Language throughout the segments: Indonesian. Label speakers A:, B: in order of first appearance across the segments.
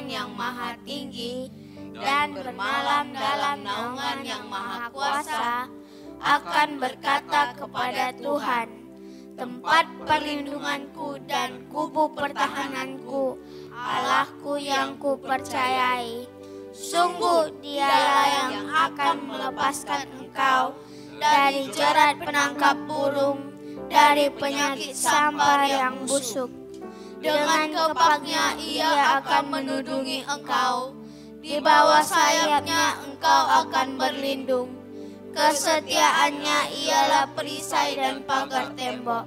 A: naungan yang maha tinggi dan bermalam dalam naungan yang maha kuasa, akan berkata kepada Tuhan, tempat perlindunganku dan kubu pertahananku, Allahku yang kupercayai. Sungguh dialah yang akan melepaskan engkau dari jerat penangkap burung, dari penyakit sampar yang busuk. Dengan kepaknya ia akan menudungi engkau, di bawah sayapnya engkau akan berlindung. Kesetiaannya ialah perisai dan pagar tembok.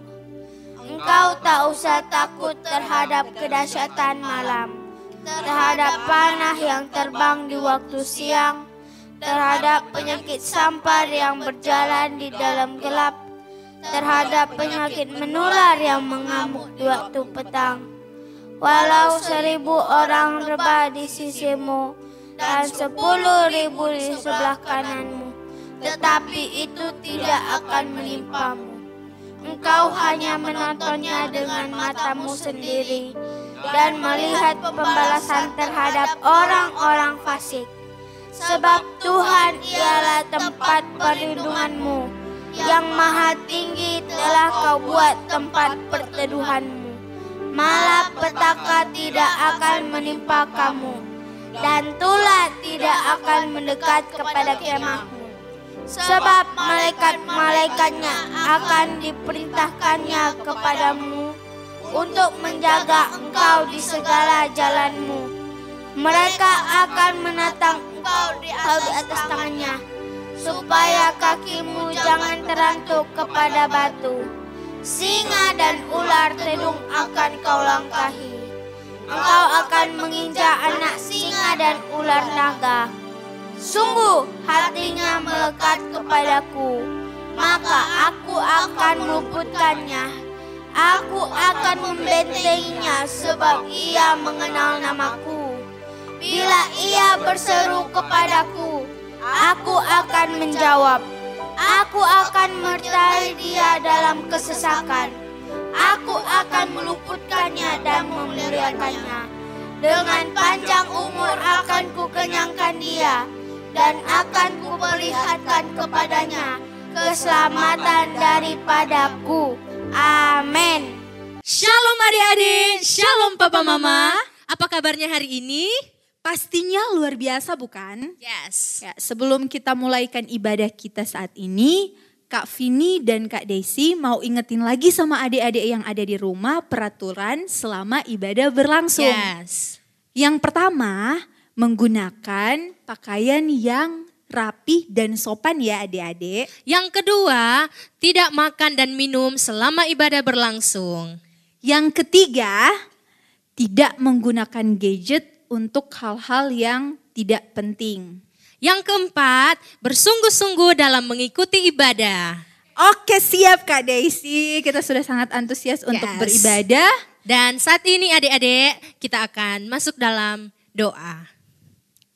A: Engkau tak usah takut terhadap kedahsyatan malam, terhadap panah yang terbang di waktu siang, terhadap penyakit sampar yang berjalan di dalam gelap, terhadap penyakit menular yang mengamuk di waktu petang. Walau 1.000 orang rebah di sisimu dan 10.000 di sebelah kananmu, tetapi itu tidak akan menimpamu. Engkau hanya menontonnya dengan matamu sendiri dan melihat pembalasan terhadap orang-orang fasik. Sebab Tuhan ialah tempat perlindunganmu, yang maha tinggi telah kau buat tempat perteduhanmu. Malapetaka tidak akan menimpa kamu, dan tulah tidak akan mendekat kepada kemahmu. Sebab malaikat-malaikatnya akan diperintahkannya kepadamu untuk menjaga engkau di segala jalanmu. Mereka akan menatang engkau di atas tangannya, supaya kakimu jangan terantuk kepada batu. Singa dan ular tedung akan kau langkahi. Engkau akan menginjak anak singa dan ular naga. Sungguh hatinya melekat kepadaku, maka aku akan meluputkannya. Aku akan membentenginya sebab ia mengenal namaku. Bila ia berseru kepadaku, aku akan menjawab. Aku akan menyertai dia dalam kesesakan. Aku akan meluputkannya dan memuliakannya. Dengan panjang umur akan kukenyangkan dia, dan akan kuperlihatkan kepadanya keselamatan daripadaku. Amin.
B: Shalom adik-adik, shalom papa mama. Apa kabarnya hari ini?
C: Pastinya luar biasa bukan?
B: Yes.
C: Ya, sebelum kita mulaikan ibadah kita saat ini, Kak Vini dan Kak Desi mau ingetin lagi sama adik-adik yang ada di rumah peraturan selama ibadah berlangsung.
B: Yes.
C: Yang pertama, menggunakan pakaian yang rapi dan sopan ya adik-adik.
B: Yang kedua, tidak makan dan minum selama ibadah berlangsung.
C: Yang ketiga, tidak menggunakan gadget untuk hal-hal yang tidak penting.
B: Yang keempat, bersungguh-sungguh dalam mengikuti ibadah.
C: Oke, siap Kak Daisy, kita sudah sangat antusias untuk beribadah.
B: Dan saat ini adik-adik kita akan masuk dalam doa.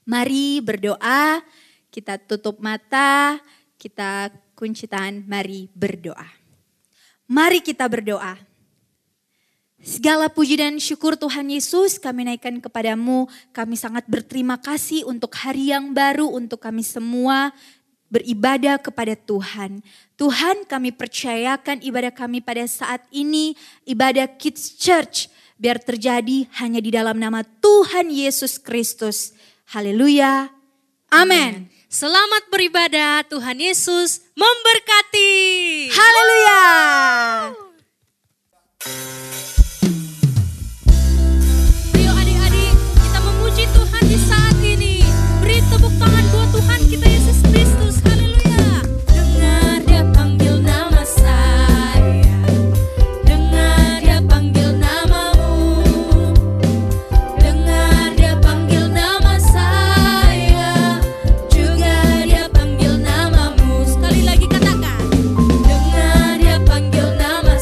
C: Mari berdoa, kita tutup mata, kita kunci tangan, mari berdoa. Mari kita berdoa. Segala puji dan syukur Tuhan Yesus kami naikkan kepadamu. Kami sangat berterima kasih untuk hari yang baru untuk kami semua beribadah kepada Tuhan. Tuhan, kami percayakan ibadah kami pada saat ini, ibadah Kids Church, biar terjadi hanya di dalam nama Tuhan Yesus Kristus. Haleluya. Amin.
B: Selamat beribadah, Tuhan Yesus memberkati.
C: Haleluya.
B: Ayo adik-adik, kita memuji Tuhan di saat ini. Beri tepuk tangan buat Tuhan kita Yesus Kristus. Haleluya. Dengar dia panggil nama saya. Dengar dia panggil namamu. Dengar dia panggil nama saya. Juga dia panggil namamu. Sekali lagi katakan. Dengar dia panggil nama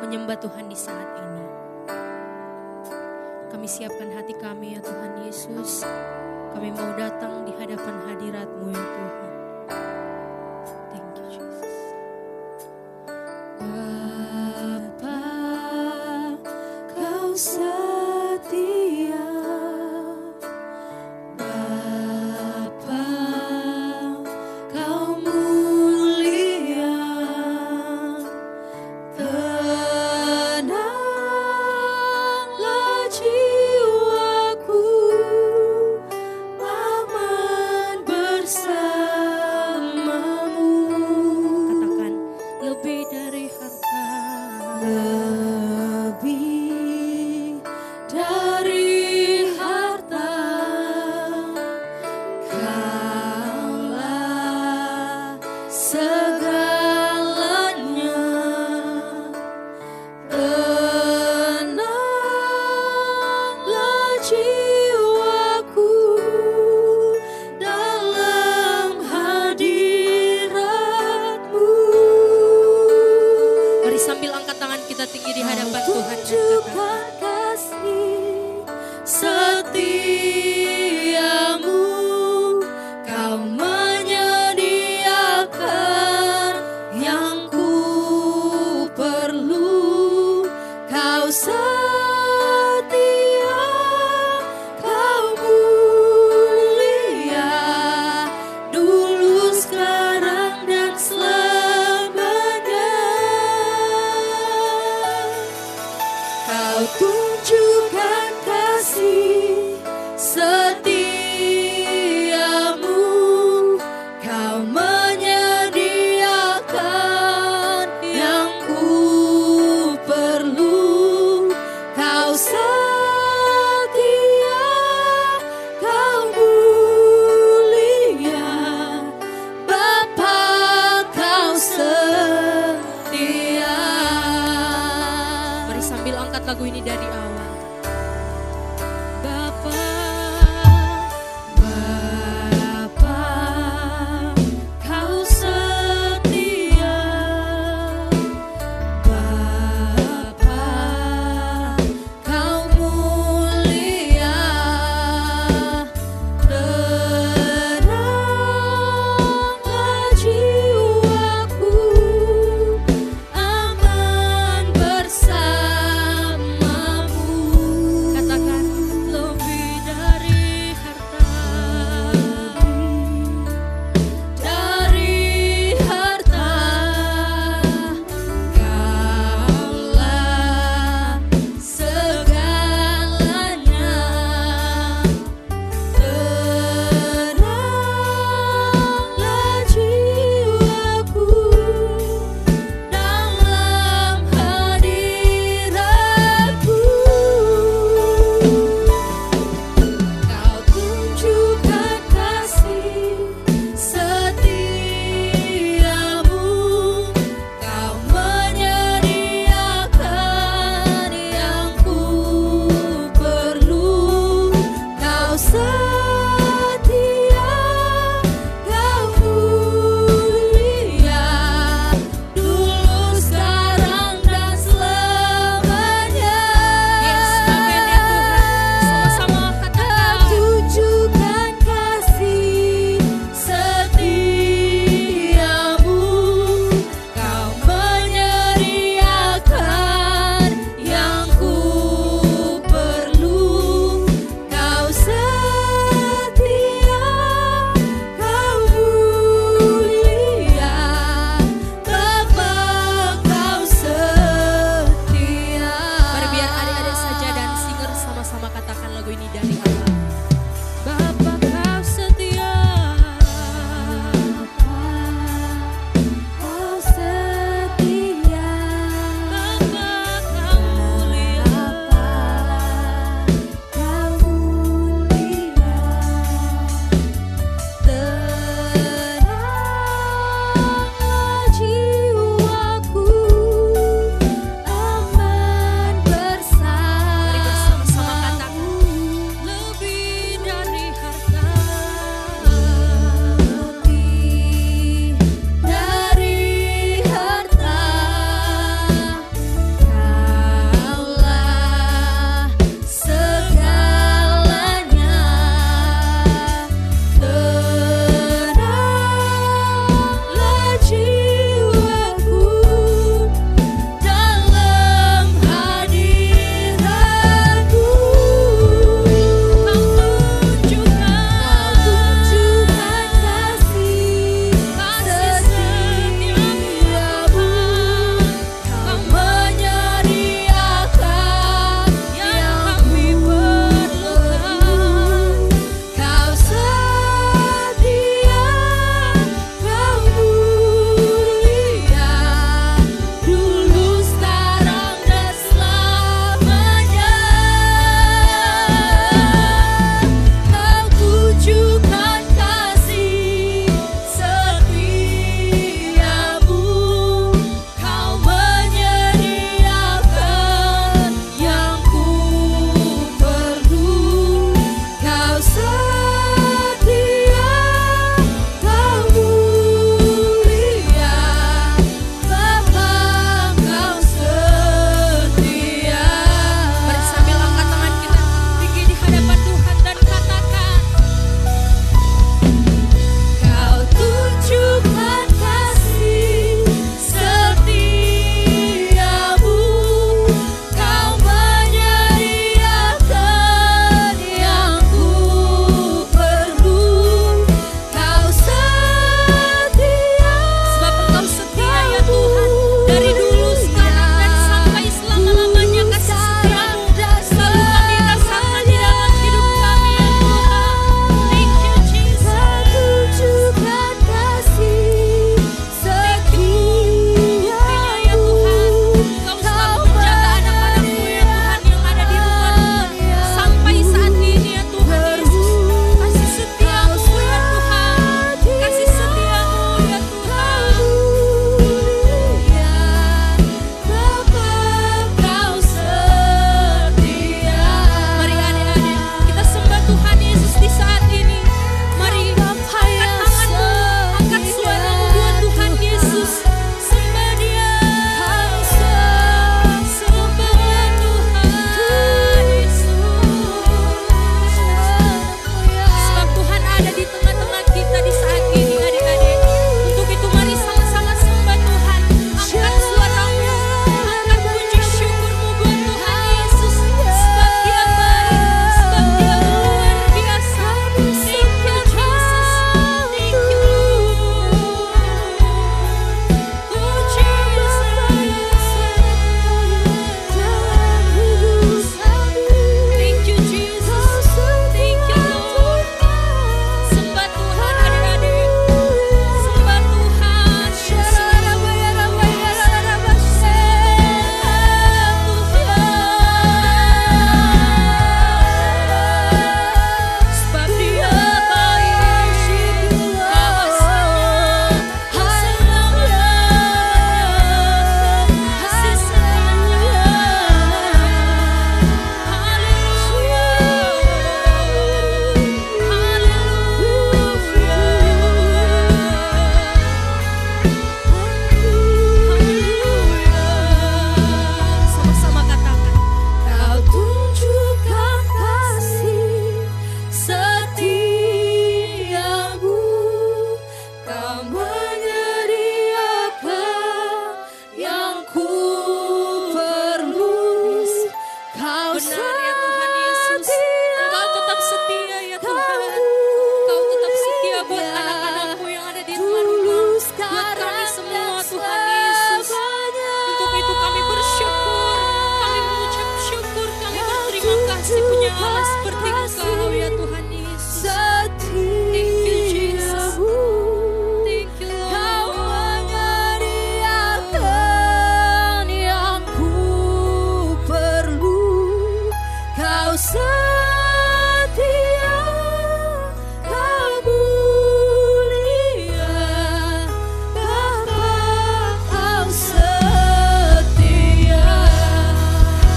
B: menyembah Tuhan di saat ini. Kami siapkan hati kami ya Tuhan Yesus. Kami mau datang di hadapan hadirat-Mu ya Tuhan. Thank you Jesus. Bapa, Kau setia. Bapa, Kau mulia. Tenanglah jiwaku, aman bersamamu. Katakan, lebih dari harta, lebih dari harta, Kaulah segalanya. Tenanglah jiwaku dalam hadirat-Mu. Mari sambil angkat tangan kita tinggi di hadapan Tuhan. Tunjukkan kasih setiamu, Kau menyediakan yang ku perlu. Kau setia, Kau mulia, dulu, sekarang, dan selamanya. Kau tunjukkan kasih setiamu, Kau menyediakan yang ku perlu. Kau setia, Kau mulia, Bapa, Kau setia. Mari sambil angkat lagu ini dari awal. Bapa, Bapa, Kau setia. Bapa, Kau mulia. Tenanglah jiwaku, aman bersamamu. menyala seperti Engkau ya Tuhan Yesus. Thank you Jesus. Thank you Lord.
C: Yang ku perlu, Kau setia, Kau mulia, Bapa, Kau setia.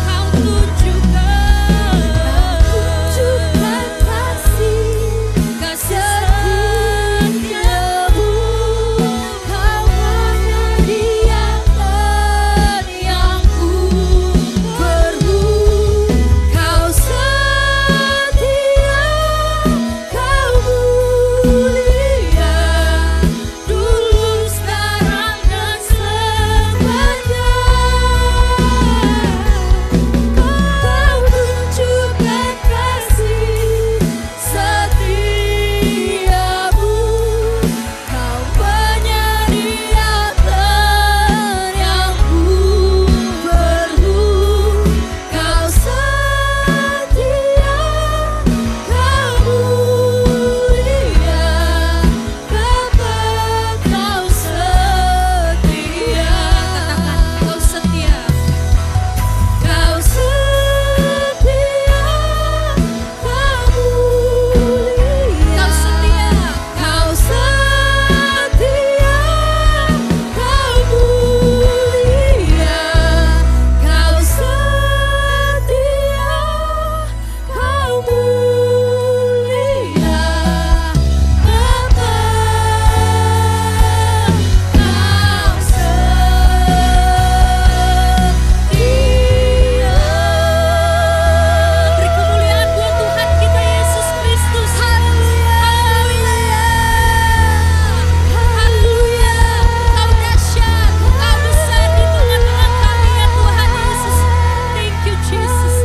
B: Kau tunjukkan
C: kasih setiamu, Kau menyediakan yang ku perlu. Kau setia, Kau mulia, dulu, sekarang, dan selamanya. Kau tunjukkan kasih setiamu, Kau menyediakan yang ku perlu. Kau setia, Kau mulia, Bapa, Kau setia.
B: katakan Kau setia.
C: Kau setia, Kau mulia,
B: Kau setia.
C: Kau setia, Kau mulia, Kau setia, Kau mulia, Bapa, Kau setia.
B: Beri kemuliaan buat Tuhan kita Yesus Kristus. Haleluya. Haleluya. Kau dahsyat, Kau besar di tengah-tengah kami ya Tuhan Yesus. Thank you Jesus.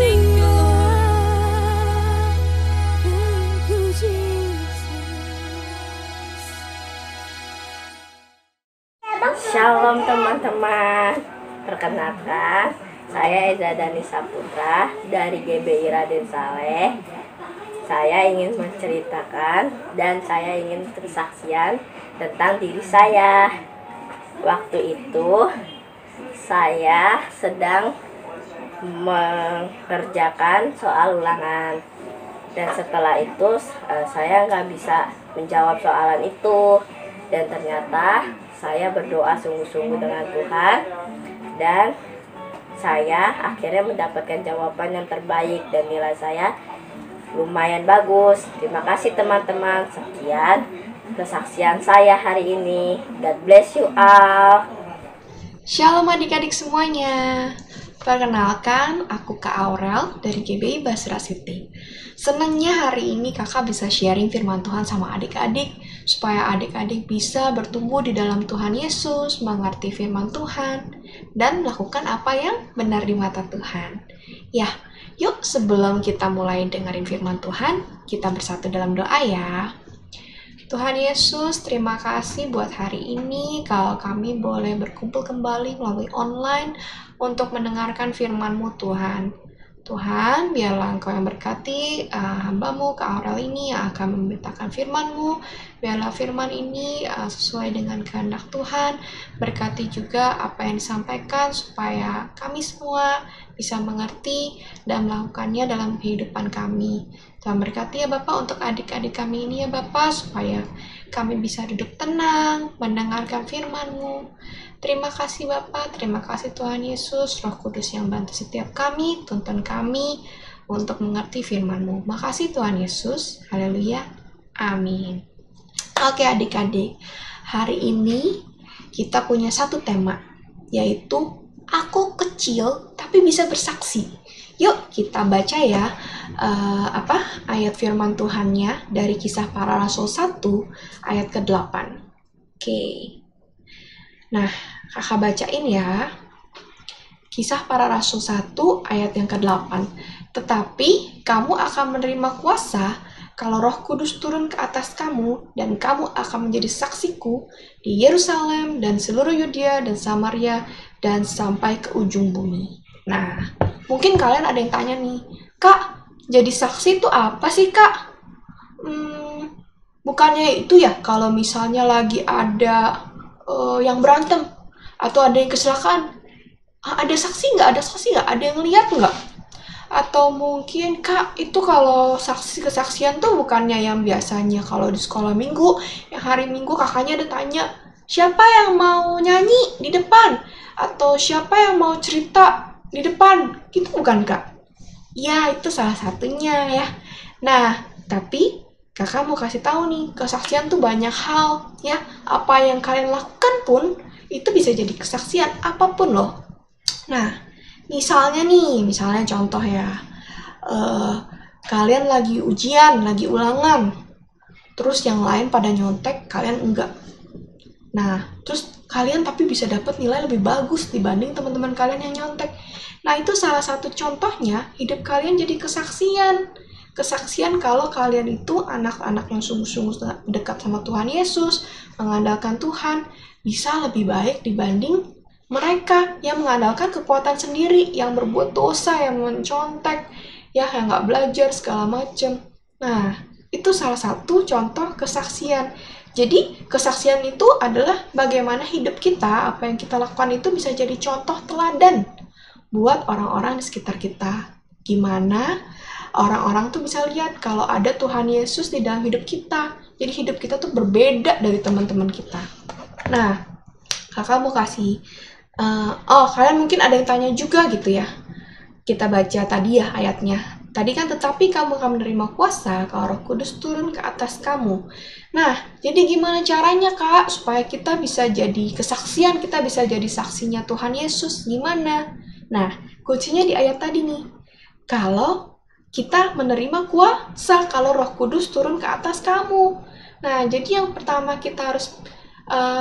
B: Thank you Lord.
C: Thank you, Jesus.
D: Shalom teman-teman, perkenalkan saya Eza Dani Saputra dari GBI Raden Saleh. Saya ingin menceritakan dan saya ingin bersaksian tentang diri saya. Waktu itu saya sedang mengerjakan soal ulangan, dan setelah itu saya nggak bisa menjawab soalan itu, dan ternyata saya berdoa sungguh-sungguh dengan Tuhan, dan saya akhirnya mendapatkan jawaban yang terbaik dan nilai saya lumayan bagus. Terima kasih teman-teman. Sekian kesaksian saya hari ini. God bless you all.
E: Shalom adik-adik semuanya. Perkenalkan, aku Kak Aurel dari GBI Basra City. Senangnya hari ini kakak bisa sharing firman Tuhan sama adik-adik, supaya adik-adik bisa bertumbuh di dalam Tuhan Yesus, mengerti firman Tuhan, dan melakukan apa yang benar di mata Tuhan. Ya, yuk sebelum kita mulai dengerin firman Tuhan, kita bersatu dalam doa ya. Tuhan Yesus, terima kasih buat hari ini kalau kami boleh berkumpul kembali melalui online untuk mendengarkan firman-Mu Tuhan. Tuhan, biarlah Engkau yang berkati hamba-Mu, Kak Aurel ini yang akan memberitakan firman-Mu. Biarlah firman ini sesuai dengan kehendak Tuhan. Berkati juga apa yang disampaikan supaya kami semua bisa mengerti dan melakukannya dalam kehidupan kami. Tuhan berkati ya Bapak untuk adik-adik kami ini ya Bapak, supaya kami bisa duduk tenang, mendengarkan firman-Mu. Terima kasih Bapak, terima kasih Tuhan Yesus, Roh Kudus yang bantu setiap kami, tuntun kami untuk mengerti firman-Mu. Makasih Tuhan Yesus, haleluya, amin. Oke adik-adik, hari ini kita punya satu tema, yaitu aku kecil tapi bisa bersaksi. Yuk kita baca ya ayat firman Tuhannya dari Kisah Para Rasul 1 ayat ke-8. Oke. Nah, kakak bacain ya. Kisah Para Rasul 1 ayat yang ke-8. Tetapi kamu akan menerima kuasa kalau Roh Kudus turun ke atas kamu, dan kamu akan menjadi saksiku di Yerusalem dan seluruh Yudea dan Samaria dan sampai ke ujung bumi. Nah, mungkin kalian ada yang tanya nih, Kak, jadi saksi itu apa sih, Kak? Bukannya itu ya, kalau misalnya lagi ada yang berantem atau ada yang kecelakaan, ada saksi nggak? Ada saksi nggak? Ada yang lihat nggak? Atau mungkin, Kak, itu kalau kesaksian tuh bukannya yang biasanya kalau di sekolah minggu, yang hari Minggu kakaknya ada tanya, siapa yang mau nyanyi di depan? Atau siapa yang mau cerita di depan? Gitu bukan, Kak? Ya, itu salah satunya ya. Nah, tapi kakak mau kasih tahu nih, kesaksian tuh banyak hal ya. Apa yang kalian lakukan pun itu bisa jadi kesaksian apapun loh. Nah, misalnya contoh ya, kalian lagi ujian, lagi ulangan, terus yang lain pada nyontek, kalian enggak. Nah, terus kalian tapi bisa dapat nilai lebih bagus dibanding teman-teman kalian yang nyontek. Nah, itu salah satu contohnya, hidup kalian jadi kesaksian. Kesaksian kalau kalian itu anak-anak yang sungguh-sungguh dekat sama Tuhan Yesus, mengandalkan Tuhan, bisa lebih baik dibanding mereka yang mengandalkan kekuatan sendiri, yang berbuat dosa, yang mencontek, ya, yang nggak belajar, segala macam. Nah, itu salah satu contoh kesaksian. Jadi, kesaksian itu adalah bagaimana hidup kita, apa yang kita lakukan itu bisa jadi contoh teladan buat orang-orang di sekitar kita. Gimana orang-orang tuh bisa lihat kalau ada Tuhan Yesus di dalam hidup kita. Jadi, hidup kita tuh berbeda dari teman-teman kita. Nah, kakak mau kasih kalian mungkin ada yang tanya juga gitu ya. Kita baca tadi ya ayatnya. Tadi kan tetapi kamu akan menerima kuasa kalau Roh Kudus turun ke atas kamu. Nah, jadi gimana caranya, Kak, supaya kita bisa jadi kesaksian, kita bisa jadi saksinya Tuhan Yesus? Gimana? Nah, kuncinya di ayat tadi nih. Kalau kita menerima kuasa, kalau Roh Kudus turun ke atas kamu. Nah, jadi yang pertama kita harus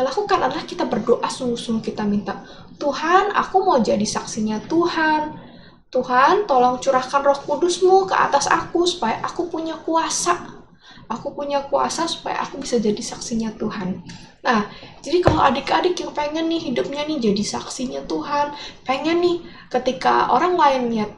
E: lakukan adalah kita berdoa sungguh-sungguh, kita minta, Tuhan, aku mau jadi saksinya Tuhan. Tuhan, tolong curahkan Roh Kudus-Mu ke atas aku supaya aku punya kuasa. Aku punya kuasa supaya aku bisa jadi saksinya Tuhan. Nah, jadi kalau adik-adik yang pengen nih hidupnya nih jadi saksinya Tuhan, pengen nih ketika orang lain lihat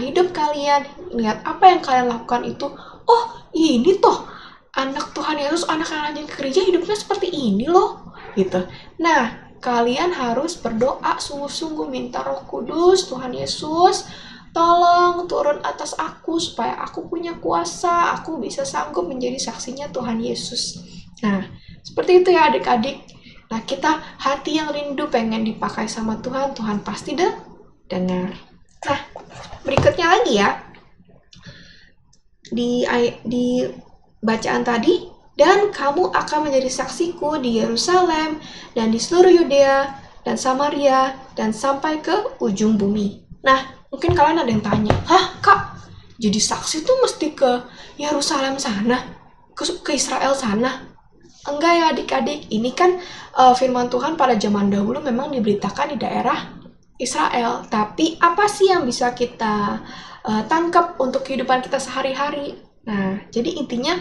E: hidup kalian, lihat apa yang kalian lakukan itu, oh ini toh anak Tuhan Yesus, anak yang rajin ke gereja hidupnya seperti ini loh, gitu. Nah, kalian harus berdoa sungguh-sungguh minta Roh Kudus, Tuhan Yesus, tolong turun atas aku supaya aku punya kuasa, aku bisa sanggup menjadi saksinya Tuhan Yesus. Nah, seperti itu ya adik-adik. Nah, kita hati yang rindu pengen dipakai sama Tuhan, Tuhan pasti dengar. Nah, berikutnya lagi ya. Di bacaan tadi, dan kamu akan menjadi saksiku di Yerusalem dan di seluruh Yudea dan Samaria dan sampai ke ujung bumi. Nah, mungkin kalian ada yang tanya, hah Kak, jadi saksi tuh mesti ke Yerusalem sana, ke Israel sana? Enggak ya adik-adik, ini kan firman Tuhan pada zaman dahulu memang diberitakan di daerah Israel. Tapi apa sih yang bisa kita tangkap untuk kehidupan kita sehari-hari? Nah, jadi intinya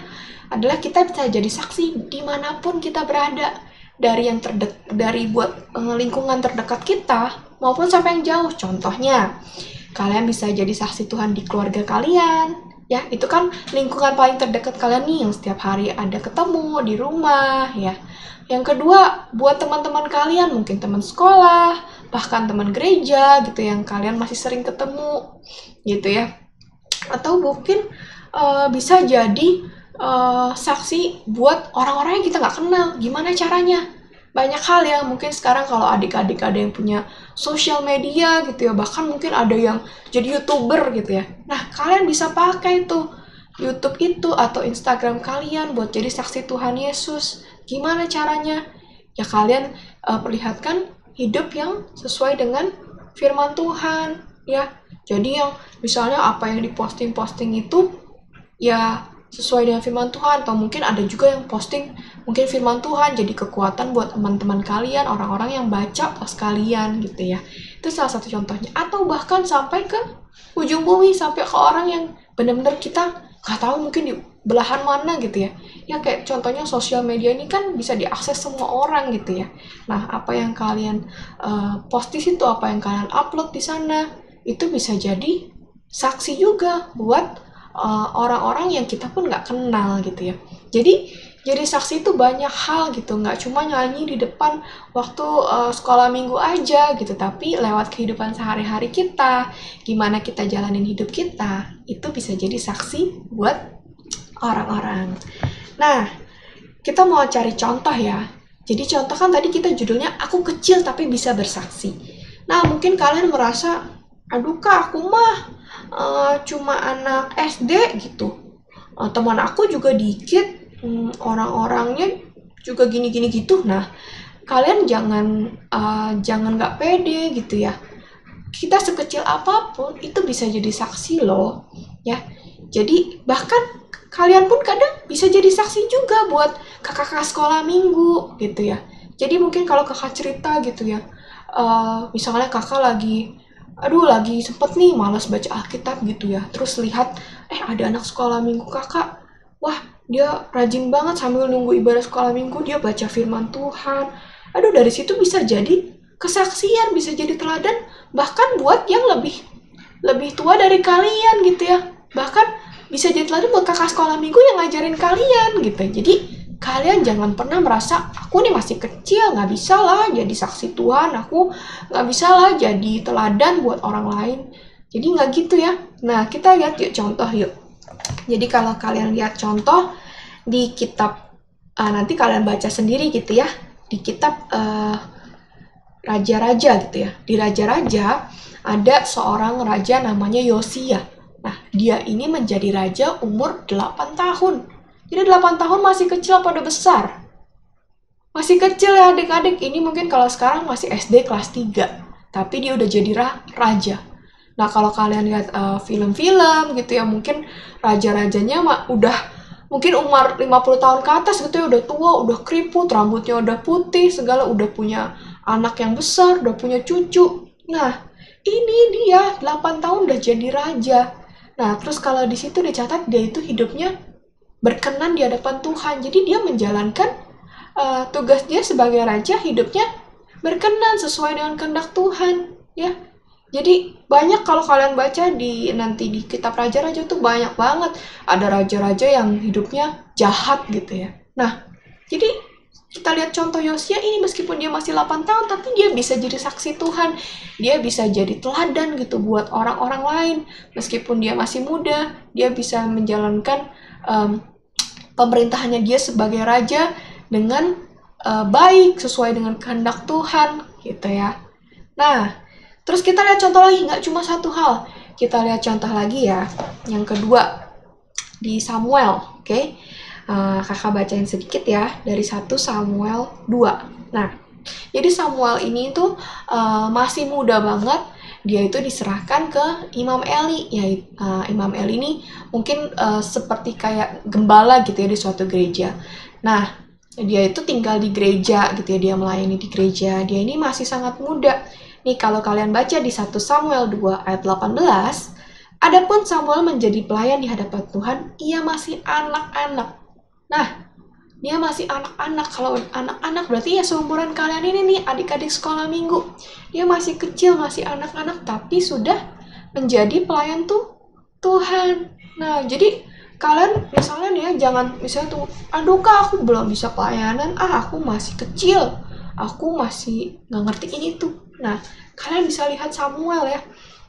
E: adalah kita bisa jadi saksi dimanapun kita berada, dari buat lingkungan terdekat kita maupun sampai yang jauh. Contohnya, kalian bisa jadi saksi Tuhan di keluarga kalian, ya itu kan lingkungan paling terdekat kalian nih yang setiap hari ada ketemu di rumah, ya. Yang kedua, buat teman-teman kalian, mungkin teman sekolah, bahkan teman gereja gitu yang kalian masih sering ketemu, gitu ya. Atau mungkin bisa jadi saksi buat orang-orang yang kita nggak kenal. Gimana caranya? Banyak hal ya, mungkin sekarang kalau adik-adik ada yang punya sosial media gitu ya, bahkan mungkin ada yang jadi YouTuber gitu ya. Nah, kalian bisa pakai tuh YouTube itu atau Instagram kalian buat jadi saksi Tuhan Yesus. Gimana caranya? Ya kalian perlihatkan hidup yang sesuai dengan firman Tuhan, ya. Jadi yang misalnya apa yang diposting itu ya sesuai dengan firman Tuhan, atau mungkin ada juga yang posting mungkin firman Tuhan jadi kekuatan buat teman-teman kalian, orang-orang yang baca pas kalian gitu ya. Itu salah satu contohnya. Atau bahkan sampai ke ujung bumi, sampai ke orang yang benar-benar kita nggak tahu mungkin di belahan mana gitu ya. Ya kayak contohnya sosial media ini kan bisa diakses semua orang gitu ya. Nah, apa yang kalian post di situ, apa yang kalian upload di sana, itu bisa jadi saksi juga buat orang-orang yang kita pun nggak kenal gitu ya. Jadi saksi itu banyak hal gitu, nggak cuma nyanyi di depan waktu sekolah minggu aja gitu, tapi lewat kehidupan sehari-hari kita, gimana kita jalanin hidup kita, itu bisa jadi saksi buat orang-orang. Nah, kita mau cari contoh ya. Jadi contoh kan tadi kita judulnya aku kecil tapi bisa bersaksi. Nah, mungkin kalian merasa, aduh kak, aku mah cuma anak SD gitu. Teman aku juga dikit, orang-orangnya juga gini-gini gitu. Nah, kalian jangan nggak pede gitu ya. Kita sekecil apapun itu bisa jadi saksi loh, ya. Jadi bahkan kalian pun kadang bisa jadi saksi juga buat kakak-kakak sekolah minggu gitu ya. Jadi mungkin kalau kakak cerita gitu ya, misalnya kakak lagi sempet nih malas baca Alkitab gitu ya. Terus lihat, ada anak sekolah minggu kakak, wah dia rajin banget sambil nunggu ibadah sekolah minggu, dia baca firman Tuhan. Aduh, dari situ bisa jadi kesaksian, bisa jadi teladan, bahkan buat yang lebih tua dari kalian gitu ya. Bahkan bisa jadi teladan buat kakak sekolah minggu yang ngajarin kalian gitu. Jadi kalian jangan pernah merasa, aku nih masih kecil, nggak bisa lah jadi saksi Tuhan, aku nggak bisa lah jadi teladan buat orang lain. Jadi nggak gitu ya. Nah, kita lihat yuk contoh yuk. Jadi kalau kalian lihat contoh di kitab, nanti kalian baca sendiri gitu ya, di kitab Raja-Raja gitu ya. Di Raja-Raja ada seorang raja namanya Yosia. Nah, dia ini menjadi raja umur 8 tahun. Jadi 8 tahun masih kecil apa udah besar? Masih kecil ya adik-adik. Ini mungkin kalau sekarang masih SD kelas 3. Tapi dia udah jadi raja. Nah, kalau kalian lihat film-film gitu ya, mungkin raja-rajanya udah mungkin umur 50 tahun ke atas gitu ya, udah tua, udah keriput, rambutnya udah putih, segala udah punya anak yang besar, udah punya cucu. Nah, ini dia 8 tahun udah jadi raja. Nah, terus kalau di situ dicatat dia itu hidupnya berkenan di hadapan Tuhan. Jadi dia menjalankan tugas dia sebagai raja, hidupnya berkenan sesuai dengan kehendak Tuhan, ya. Jadi banyak kalau kalian baca nanti di kitab raja-raja tuh banyak banget ada raja-raja yang hidupnya jahat gitu ya. Nah, jadi kita lihat contoh Yosia ini, meskipun dia masih 8 tahun tapi dia bisa jadi saksi Tuhan. Dia bisa jadi teladan gitu buat orang-orang lain. Meskipun dia masih muda, dia bisa menjalankan pemerintahannya dia sebagai raja dengan baik sesuai dengan kehendak Tuhan gitu ya. Nah, terus kita lihat contoh lagi, nggak cuma satu hal. Kita lihat contoh lagi ya, yang kedua di Samuel, oke? Kakak bacain sedikit ya dari 1 Samuel 2. Nah, jadi Samuel ini tuh masih muda banget. Dia itu diserahkan ke Imam Eli. Ya, Imam Eli ini mungkin seperti kayak gembala gitu ya di suatu gereja. Nah, dia itu tinggal di gereja gitu ya, dia melayani di gereja. Dia ini masih sangat muda. Nih, kalau kalian baca di 1 Samuel 2 ayat 18, adapun Samuel menjadi pelayan di hadapan Tuhan, ia masih anak-anak. Nah, dia masih anak-anak. Kalau anak-anak berarti ya seumuran kalian ini nih, adik-adik sekolah minggu. Dia masih kecil, masih anak-anak, tapi sudah menjadi pelayan Tuhan. Nah, jadi kalian misalnya nih ya, jangan misalnya tuh, aduh kak, aku belum bisa pelayanan, aku masih kecil, aku masih nggak ngerti ini tuh. Nah, kalian bisa lihat Samuel ya.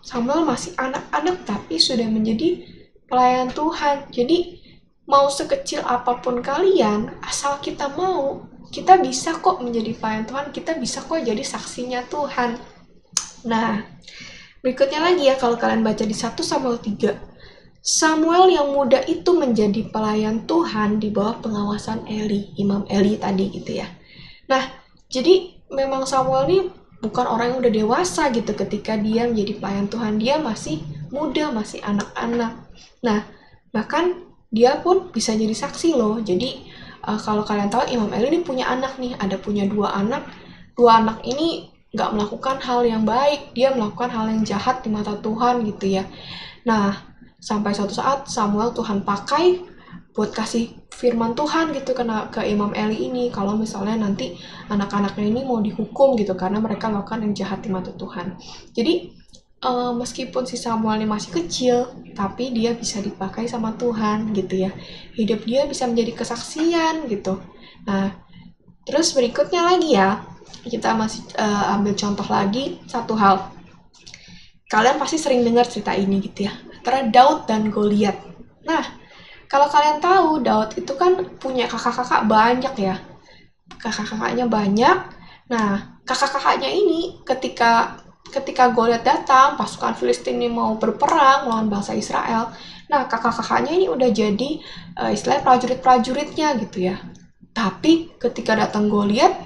E: Samuel masih anak-anak tapi sudah menjadi pelayan Tuhan. Jadi, mau sekecil apapun kalian, asal kita mau, kita bisa kok menjadi pelayan Tuhan, kita bisa kok jadi saksinya Tuhan. Nah, berikutnya lagi ya, kalau kalian baca di 1 Samuel 3, Samuel yang muda itu menjadi pelayan Tuhan di bawah pengawasan Eli, Imam Eli tadi gitu ya. Nah, jadi memang Samuel ini bukan orang yang udah dewasa gitu ketika dia menjadi pelayan Tuhan. Dia masih muda, masih anak-anak. Nah, bahkan dia pun bisa jadi saksi loh. Jadi kalau kalian tahu Imam Eli ini punya anak nih, punya 2 anak. 2 anak ini nggak melakukan hal yang baik, dia melakukan hal yang jahat di mata Tuhan gitu ya. Nah, sampai suatu saat Samuel Tuhan pakai buat kasih firman Tuhan gitu ke Imam Eli ini, kalau misalnya nanti anak-anaknya ini mau dihukum gitu karena mereka melakukan yang jahat di mata Tuhan. Jadi meskipun si Samuel ini masih kecil, tapi dia bisa dipakai sama Tuhan gitu ya. Hidup dia bisa menjadi kesaksian gitu. Nah, terus berikutnya lagi ya, kita masih ambil contoh lagi satu hal. Kalian pasti sering dengar cerita ini gitu ya, antara Daud dan Goliat. Nah, kalau kalian tahu, Daud itu kan punya kakak-kakak banyak ya. Kakak-kakaknya banyak. Nah, kakak-kakaknya ini ketika Goliat datang, pasukan Filistin ini mau berperang melawan bangsa Israel. Nah, kakak-kakaknya ini udah jadi istilahnya prajurit-prajuritnya gitu ya. Tapi ketika datang Goliat,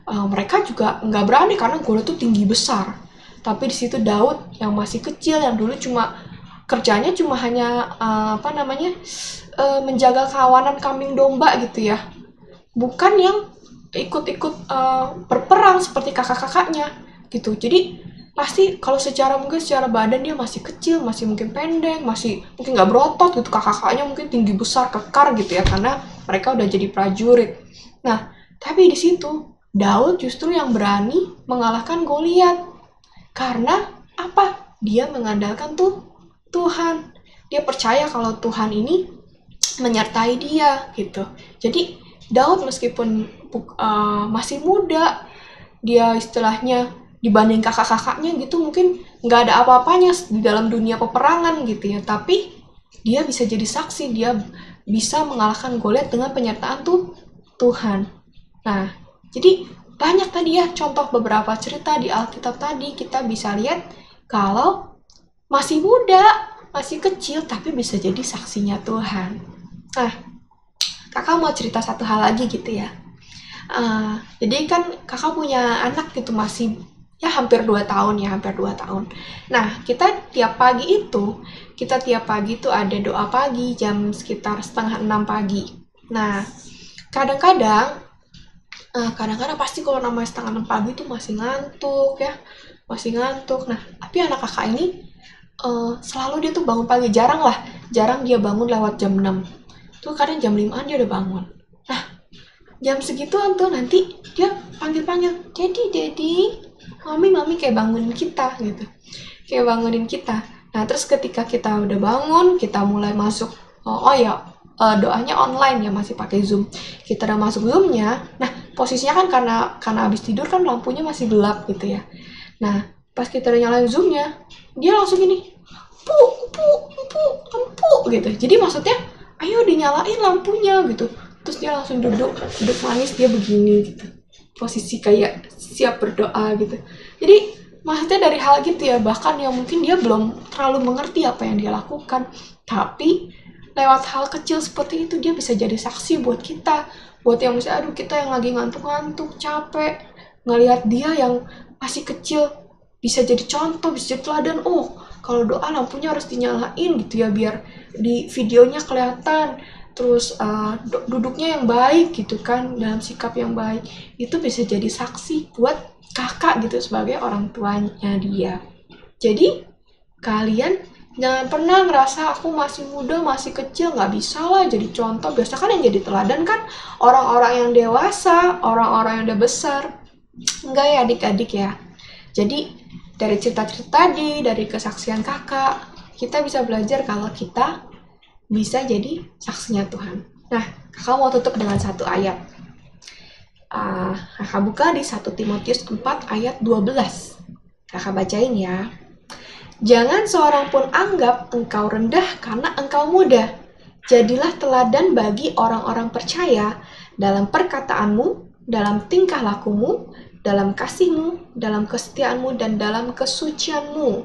E: mereka juga nggak berani karena Goliat itu tinggi besar. Tapi di situ Daud yang masih kecil, yang dulu kerjanya cuma hanya menjaga kawanan kambing domba gitu ya. Bukan yang ikut-ikut berperang seperti kakak-kakaknya gitu. Jadi pasti kalau secara badan dia masih kecil, masih mungkin pendek, masih mungkin nggak berotot gitu. Kakak-kakaknya mungkin tinggi besar, kekar gitu ya, karena mereka udah jadi prajurit. Nah, tapi di situ Daud justru yang berani mengalahkan Goliat. Karena apa? Dia mengandalkan Tuhan. Dia percaya kalau Tuhan ini menyertai dia gitu. Jadi Daud meskipun masih muda, dia istilahnya dibanding kakak-kakaknya gitu mungkin nggak ada apa-apanya di dalam dunia peperangan gitu ya, tapi dia bisa jadi saksi, dia bisa mengalahkan Goliat dengan penyertaan Tuhan. Nah, jadi banyak tadi ya contoh beberapa cerita di Alkitab tadi, kita bisa lihat kalau masih muda, masih kecil, tapi bisa jadi saksinya Tuhan. Nah, kakak mau cerita satu hal lagi gitu ya. Jadi kan kakak punya anak gitu, masih ya hampir 2 tahun. Nah, kita tiap pagi itu ada doa pagi jam sekitar 5:30 pagi. Nah, kadang-kadang pasti kalau namanya 5:30 pagi itu masih ngantuk. Nah, tapi anak kakak ini selalu dia tuh bangun pagi, jarang dia bangun lewat jam 6. Tuh kadang jam 5-an dia udah bangun. Nah, jam segituan tuh nanti dia panggil-panggil, Daddy, Mami kayak bangunin kita gitu. Nah, terus ketika kita udah bangun, kita mulai masuk, doanya online ya, masih pakai Zoom. Kita udah masuk Zoom-nya. Nah, posisinya kan karena habis tidur kan lampunya masih gelap gitu ya. Nah, pas kita udah nyalain Zoom-nya, dia langsung gini, lampu gitu. Jadi maksudnya, ayo dinyalain lampunya gitu. Terus dia langsung duduk manis, dia begini gitu. Posisi kayak siap berdoa gitu. Jadi maksudnya dari hal gitu ya, bahkan yang mungkin dia belum terlalu mengerti apa yang dia lakukan, tapi lewat hal kecil seperti itu dia bisa jadi saksi buat kita, buat yang misalnya kita yang lagi ngantuk-ngantuk, capek, ngelihat dia yang masih kecil bisa jadi contoh, bisa jadi teladan. Oh, kalau doa lampunya harus dinyalain gitu ya, biar di videonya kelihatan. Terus duduknya yang baik gitu kan, dalam sikap yang baik. Itu bisa jadi saksi buat kakak gitu sebagai orang tuanya dia. Jadi kalian jangan pernah ngerasa aku masih muda, masih kecil, nggak bisa lah jadi contoh. Biasa kan yang jadi teladan kan orang-orang yang dewasa, orang-orang yang udah besar. Enggak ya adik-adik ya. Jadi dari cerita-cerita tadi, dari kesaksian kakak, kita bisa belajar kalau kita bisa jadi saksinya Tuhan. Nah, kakak mau tutup dengan satu ayat. Kakak buka di 1 Timotius 4 ayat 12. Kakak bacain ya. Jangan seorang pun anggap engkau rendah karena engkau muda. Jadilah teladan bagi orang-orang percaya dalam perkataanmu, dalam tingkah lakumu, dalam kasihmu, dalam kesetiaanmu, dan dalam kesucianmu.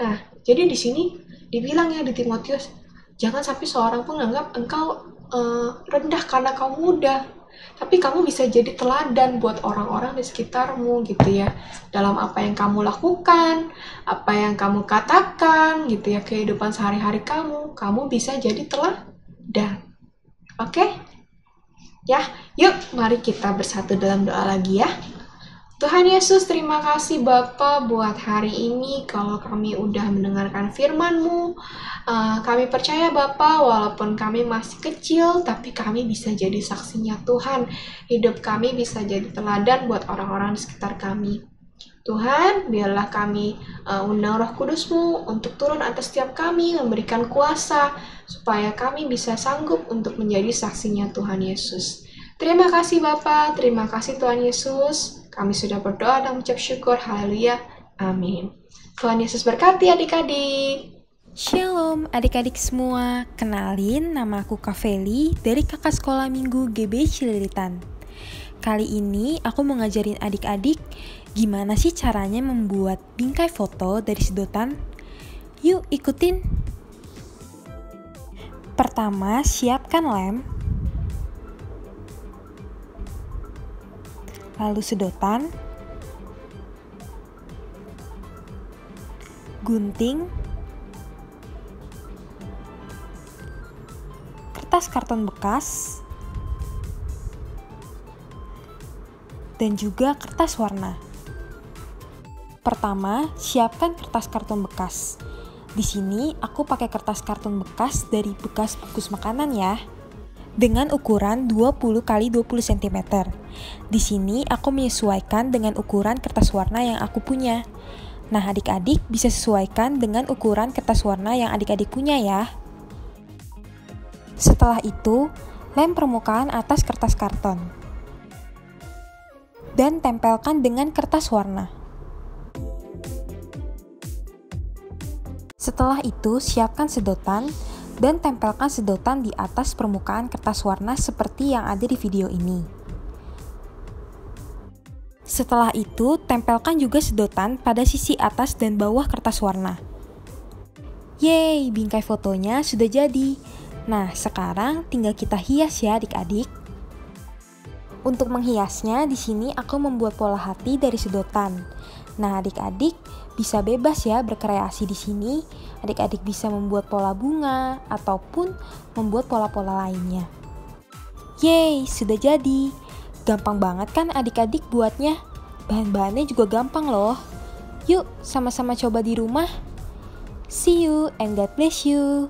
E: Nah, jadi di sini dibilang ya di Timotius, jangan sampai seorang pun anggap engkau rendah karena kau muda. Tapi kamu bisa jadi teladan buat orang-orang di sekitarmu gitu ya. Dalam apa yang kamu lakukan, apa yang kamu katakan gitu ya, kehidupan sehari-hari kamu bisa jadi teladan. Oke? Ya, yuk mari kita bersatu dalam doa lagi ya. Tuhan Yesus, terima kasih Bapa buat hari ini. Kalau kami udah mendengarkan firman-Mu, kami percaya Bapa, walaupun kami masih kecil, tapi kami bisa jadi saksinya Tuhan. Hidup kami bisa jadi teladan buat orang-orang di sekitar kami. Tuhan, biarlah kami undang Roh Kudus-Mu untuk turun atas setiap kami, memberikan kuasa, supaya kami bisa sanggup untuk menjadi saksinya Tuhan Yesus. Terima kasih Bapa, terima kasih Tuhan Yesus. Kami sudah berdoa dan mengucap syukur, haleluya, amin. Tuhan Yesus berkati adik-adik.
B: Shalom adik-adik semua, kenalin nama aku Kak Feli dari kakak sekolah minggu GB Cililitan. Kali ini aku mau ngajarin adik-adik gimana sih caranya membuat bingkai foto dari sedotan. Yuk ikutin. Pertama, siapkan lem, lalu sedotan, gunting, kertas karton bekas, dan juga kertas warna. Pertama, siapkan kertas karton bekas. Di sini aku pakai kertas karton bekas dari bekas bungkus makanan ya. Dengan ukuran 20 x 20 cm. Di sini aku menyesuaikan dengan ukuran kertas warna yang aku punya. Nah, adik-adik bisa sesuaikan dengan ukuran kertas warna yang adik-adik punya ya. Setelah itu, lem permukaan atas kertas karton. Dan tempelkan dengan kertas warna. Setelah itu, siapkan sedotan dan tempelkan sedotan di atas permukaan kertas warna seperti yang ada di video ini. Setelah itu, tempelkan juga sedotan pada sisi atas dan bawah kertas warna. Yeay, bingkai fotonya sudah jadi. Nah, sekarang tinggal kita hias ya adik-adik. Untuk menghiasnya, di sini aku membuat pola hati dari sedotan. Nah, adik-adik bisa bebas ya berkreasi di sini. Adik-adik bisa membuat pola bunga ataupun membuat pola-pola lainnya. Yeay, sudah jadi. Gampang banget kan adik-adik buatnya? Bahan-bahannya juga gampang loh. Yuk, sama-sama coba di rumah. See you and God bless you.